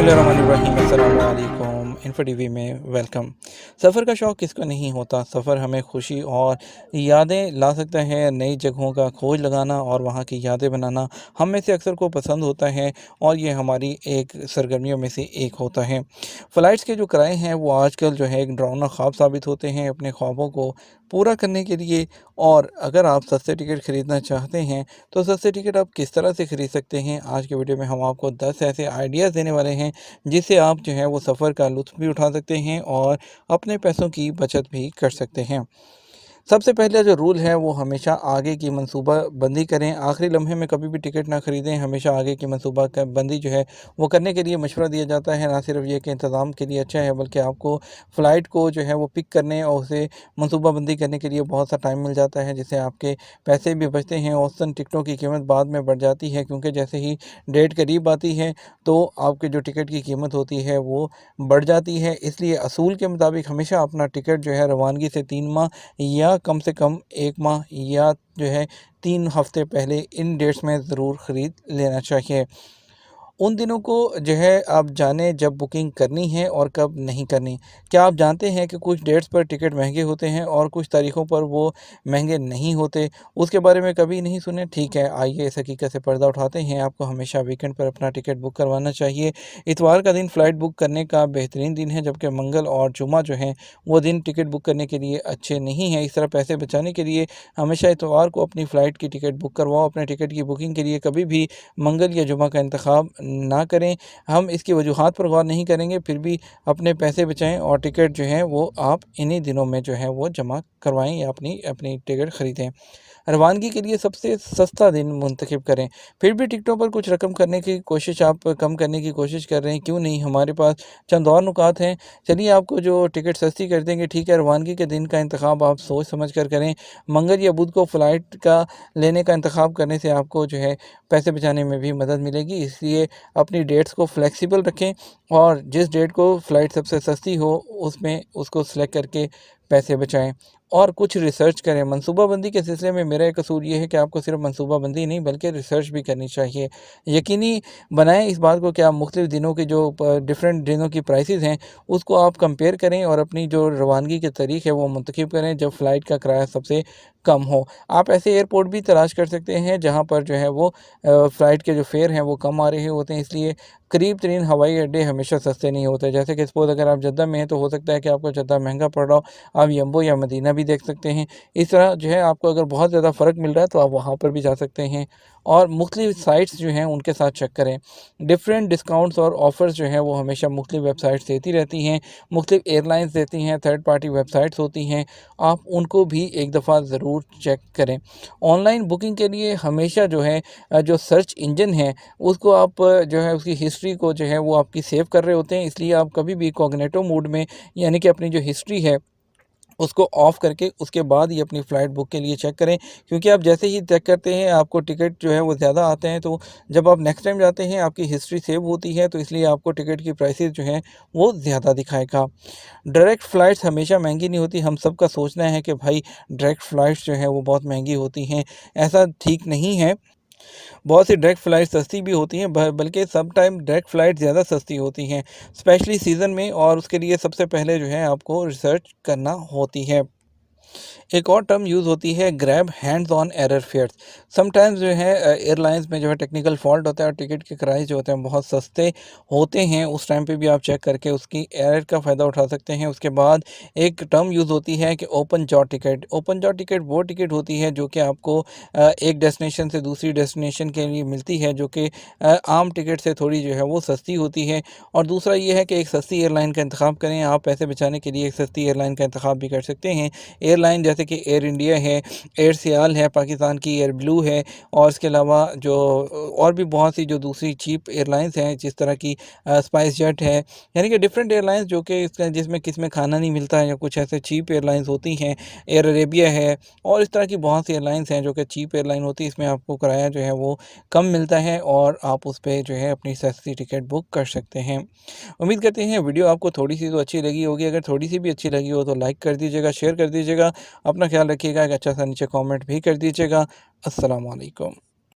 बिस्मिल्लाहिर्रहमानिर्रहीम अस्सलाम वालेकुम। इन्फो टीवी में वेलकम। सफ़र का शौक़ किसको नहीं होता। सफ़र हमें खुशी और यादें ला सकता है। नई जगहों का खोज लगाना और वहाँ की यादें बनाना हम में से अक्सर को पसंद होता है और ये हमारी एक सरगर्मियों में से एक होता है। फ़्लाइट्स के जो किराए हैं वो आजकल जो है एक डरावना ख्वाब साबित होते हैं अपने ख्वाबों को पूरा करने के लिए। और अगर आप सस्ते टिकट ख़रीदना चाहते हैं तो सस्ते टिकट आप किस तरह से ख़रीद सकते हैं, आज के वीडियो में हम आपको 10 ऐसे आइडियाज़ देने वाले हैं जिससे आप जो है वो सफ़र का लुत्फ़ भी उठा सकते हैं और अपने पैसों की बचत भी कर सकते हैं। सबसे पहला जो रूल है वो हमेशा आगे की मनसूबा बंदी करें। आखिरी लम्हे में कभी भी टिकट ना ख़रीदें। हमेशा आगे की मनसूबा क बंदी जो है वो करने के लिए मशवरा दिया जाता है। ना सिर्फ़ ये कि इंतज़ाम के लिए अच्छा है बल्कि आपको फ़्लाइट को जो है वो पिक करने और उसे मनसूबाबंदी करने के लिए बहुत सा टाइम मिल जाता है, जिससे आपके पैसे भी बचते हैं। औसतन टिकटों की कीमत बाद में बढ़ जाती है क्योंकि जैसे ही डेट करीब आती है तो आपके जो टिकट की कीमत होती है वो बढ़ जाती है। इसलिए असूल के मुताबिक हमेशा अपना टिकट जो है रवानगी से 3 माह या कम से कम 1 माह या जो है 3 हफ़्ते पहले इन डेट्स में ज़रूर ख़रीद लेना चाहिए। उन दिनों को जो है आप जानें जब बुकिंग करनी है और कब नहीं करनी। क्या आप जानते हैं कि कुछ डेट्स पर टिकट महंगे होते हैं और कुछ तारीख़ों पर वो महंगे नहीं होते? उसके बारे में कभी नहीं सुने? ठीक है, आइए इस हकीकत से पर्दा उठाते हैं। आपको हमेशा वीकेंड पर अपना टिकट बुक करवाना चाहिए। इतवार का दिन फ़्लाइट बुक करने का बेहतरीन दिन है, जबकि मंगल और जुमा जो हैं वो दिन टिकट बुक करने के लिए अच्छे नहीं हैं। इस तरह पैसे बचाने के लिए हमेशा इतवार को अपनी फ़्लाइट की टिकट बुक करवाओ। अपने टिकट की बुकिंग के लिए कभी भी मंगल या जुमा का इंतखाब ना करें। हम इसकी वजूहात पर गौर नहीं करेंगे, फिर भी अपने पैसे बचाएँ और टिकट जो है वो आप इन्हीं दिनों में जो है वो जमा करवाएँ या अपनी अपनी टिकट ख़रीदें। रवानगी के लिए सबसे सस्ता दिन मुंतखब करें। फिर भी टिकटों पर कुछ रकम करने की कोशिश आप कम करने की कोशिश कर रहे हैं, क्यों नहीं, हमारे पास चंद और नुकात हैं। चलिए आपको जो टिकट सस्ती कर देंगे। ठीक है, रवानगी के दिन का इंतखाब आप सोच समझ कर करें। मंगल या बुध को फ़्लाइट का लेने का इंतखाब करने से आपको जो है पैसे बचाने में भी मदद मिलेगी। इसलिए अपनी डेट्स को फ्लेक्सिबल रखें और जिस डेट को फ़्लाइट सबसे सस्ती हो उसमें उसको सेलेक्ट करके पैसे बचाएँ और कुछ रिसर्च करें। मनसूबाबंदी के सिलसिले में मेरा एक असूल ये है कि आपको सिर्फ मनसूबाबंदी नहीं बल्कि रिसर्च भी करनी चाहिए। यकीनी बनाएँ इस बात को कि आप मुख्तलिफ़ दिनों की जो डिफरेंट दिनों की प्राइसेस हैं उसको आप कंपेयर करें और अपनी जो रवानगी की तारीख़ है वो मुंतखब करें जब फ़्लाइट का किराया सबसे कम हो। आप ऐसे एयरपोर्ट भी तलाश कर सकते हैं जहाँ पर जो है वो फ़्लाइट के जो फेयर हैं वो कम आ रहे होते हैं। इसलिए करीब तरीन हवाई अड्डे हमेशा सस्ते नहीं होते। जैसे कि सपोज़ अगर आप जद्दा में हैं तो हो सकता है कि आपको जद्दा महंगा पड़ रहा हो, आप यम्बो या मदीना भी देख सकते हैं। इस तरह जो है आपको अगर बहुत ज़्यादा फ़र्क मिल रहा है तो आप वहाँ पर भी जा सकते हैं और मुख्तलिफ़ साइट्स जो हैं उनके साथ चेक करें। डिफरेंट डिस्काउंट्स और ऑफ़र्स जो हैं वो हमेशा मुख्तलिफ़ वेबसाइट्स देती रहती हैं, मुख्तलिफ़ एयरलाइंस देती हैं, थर्ड पार्टी वेबसाइट्स होती हैं, आप उनको भी एक दफ़ा ज़रूर चेक करें। ऑनलाइन बुकिंग के लिए हमेशा जो है जो सर्च इंजन है उसको आप जो है उसकी हिस्ट्री को जो है वो आपकी सेव कर रहे होते हैं। इसलिए आप कभी भी कॉग्निटो मोड में यानी कि अपनी जो हिस्ट्री है उसको ऑफ़ करके उसके बाद ही अपनी फ़्लाइट बुक के लिए चेक करें, क्योंकि आप जैसे ही चेक करते हैं आपको टिकट जो है वो ज़्यादा आते हैं, तो जब आप नेक्स्ट टाइम जाते हैं आपकी हिस्ट्री सेव होती है, तो इसलिए आपको टिकट की प्राइसेस जो हैं वो ज़्यादा दिखाएगा। डायरेक्ट फ़्लाइट्स हमेशा महंगी नहीं होती। हम सबका सोचना है कि भाई डायरेक्ट फ़्लाइट्स जो हैं वो बहुत महंगी होती हैं, ऐसा ठीक नहीं है। बहुत सी डायरेक्ट फ़्लाइट सस्ती भी होती हैं, ब बल्कि सम टाइम डायरेक्ट फ़्लाइट ज़्यादा सस्ती होती हैं, स्पेशली सीज़न में, और उसके लिए सबसे पहले जो है आपको रिसर्च करना होती है। एक और टर्म यूज़ होती है grab hands on error fares. Sometimes जो है एयरलाइंस में जो है टेक्निकल फ़ॉल्ट होता है और टिकट के किराए जो होते हैं बहुत सस्ते होते हैं, उस टाइम पे भी आप चेक करके उसकी एरर का फ़ायदा उठा सकते हैं। उसके बाद एक टर्म यूज़ होती है कि open jaw ticket. Open jaw ticket वो टिकट होती है जो कि आपको एक डेस्टिनेशन से दूसरी डेस्टिनेशन के लिए मिलती है, जो कि आम टिकट से थोड़ी जो है वो सस्ती होती है। और दूसरा ये है कि एक सस्ती एयरलाइन का इंतखाब करें। आप पैसे बचाने के लिए एक सस्ती एयरलाइन का इंतखाब भी कर सकते हैं। एयरलाइन जैसे कि एयर इंडिया है, एयर सियाल है पाकिस्तान की, एयर ब्लू है, और इसके अलावा जो और भी बहुत सी जो दूसरी चीप एयरलाइंस हैं जिस तरह की स्पाइस जेट है, यानी कि डिफरेंट एयरलाइंस जो कि इसका जिसमें किसमें खाना नहीं मिलता है या कुछ ऐसे चीप एयरलाइंस होती हैं। एयर अरेबिया है और इस तरह की बहुत सी एयरलाइंस हैं जो कि चीप एयरलाइन होती है। इसमें आपको किराया जो है वो कम मिलता है और आप उस पे जो है अपनी सस्ती टिकट बुक कर सकते हैं। उम्मीद करते हैं वीडियो आपको थोड़ी-सी तो अच्छी लगी होगी। अगर थोड़ी-सी भी अच्छी लगी हो तो लाइक कर दीजिएगा, शेयर कर दीजिएगा। अपना ख़्याल रखिएगा। एक अच्छा-सा नीचे कमेंट भी कर दीजिएगा। अस्सलाम वालेकुम।